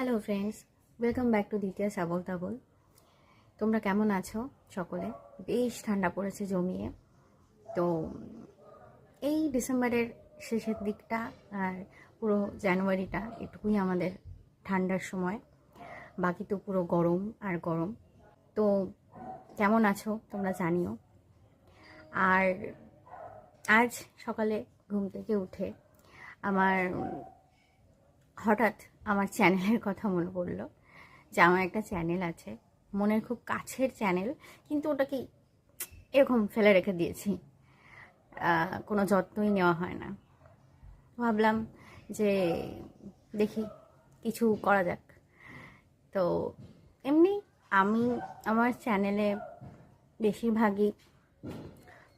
Hello friends, welcome back to দ্বিতীয় সাবল তাবল। তোমরা কেমন আছো? সকলে বেশ ঠান্ডা পড়েছে জমিয়ে। তো এই ডিসেম্বরের শেষের দিকটা আর পুরো জানুয়ারিটা এটুকুই আমাদের ঠান্ডার সময়, বাকি তো পুরো গরম আর গরম। তো কেমন আছো তোমরা জানিও। আর আজ সকালে ঘুম থেকে উঠে আমার হঠাৎ আমার চ্যানেলের কথা মনে পড়লো যে আমার একটা চ্যানেল আছে, মনের খুব কাছের চ্যানেল, কিন্তু ওটাকে এরকম ফেলে রেখে দিয়েছি, কোনো যত্নই নেওয়া হয় না। ভাবলাম যে দেখি কিছু করা যাক। তো এমনি আমি আমার চ্যানেলে বেশিরভাগই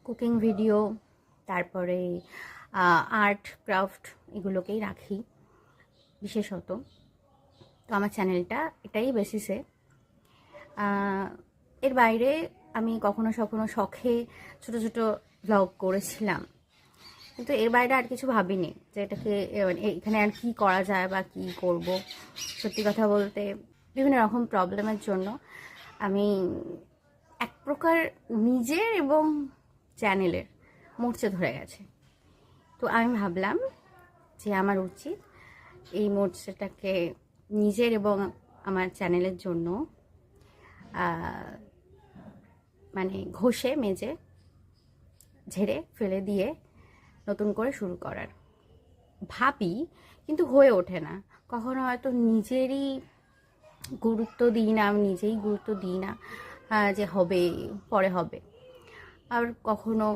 কুকিং ভিডিও, তারপরে আর্ট ক্রাফট এগুলোকেই রাখি বিশেষত। তো আমার চ্যানেলটা এটাই বেসিসে। এর বাইরে আমি কখনো শখে ছোট ছোট ব্লগ করেছিলাম, কিন্তু এর বাইরে আর কিছু ভাবিনি যে এটাকে এখানে আর কি করা যায় বা কি করব। সত্যি কথা বলতে বিভিন্ন রকম প্রবলেমের জন্য আমি এক প্রকার নিজের এবং চ্যানেলের মরচে ধরে গেছে। তো আমি ভাবলাম যে আমার উচিত এই মরচেটাকে নিজের এবং আমার চ্যানেলের জন্য মানে ঘষে মেজে ঝেড়ে ফেলে দিয়ে নতুন করে শুরু করার ভাবি, কিন্তু হয়ে ওঠে না। কখনো হয়তো নিজেরই গুরুত্ব দিই না, আমি নিজেই গুরুত্ব দিই না যে হবে, পরে হবে। আর কখনো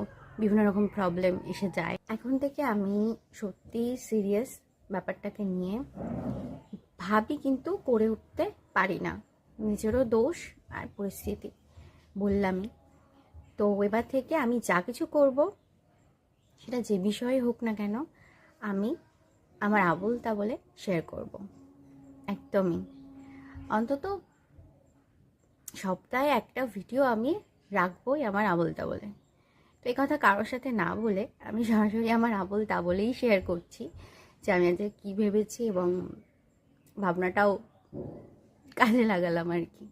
বিভিন্ন রকম প্রবলেম এসে যায়। এখন থেকে আমি সত্যি সিরিয়াস ব্যাপারটাকে নিয়ে ভাবি, কিন্তু করে উঠতে পারি না। নিজেরও দোষ আর পরিস্থিতি, বললামই তো। এবার থেকে আমি যা কিছু করব, সেটা যে বিষয়ে হোক না কেন, আমি আমার আবল তাবলে শেয়ার করব। একদমই, অন্তত সপ্তাহে একটা ভিডিও আমি রাখবই আমার আবল তাবলে। তো এই কথা কারোর সাথে না বলে আমি সরাসরি আমার আবল তাবলেই শেয়ার করছি যে আমি আজকে কী ভেবেছি, এবং ভাবনাটাও কাজে লাগালাম আর কি।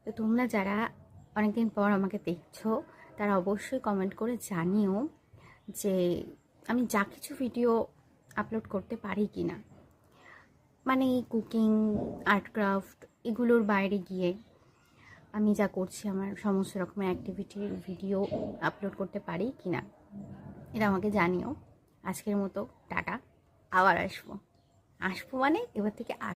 তো তোমরা যারা অনেকদিন পর আমাকে দেখছো, তারা অবশ্যই কমেন্ট করে জানিও যে আমি যা কিছু ভিডিও আপলোড করতে পারি কি না, মানে কুকিং, আর্ট ক্রাফট এগুলোর বাইরে গিয়ে আমি যা করছি আমার সমস্ত রকমের অ্যাক্টিভিটির ভিডিও আপলোড করতে পারি কি না, এটা আমাকে জানিও। আজকের মতো টাটা, আবার আসবো মানে এবার থেকে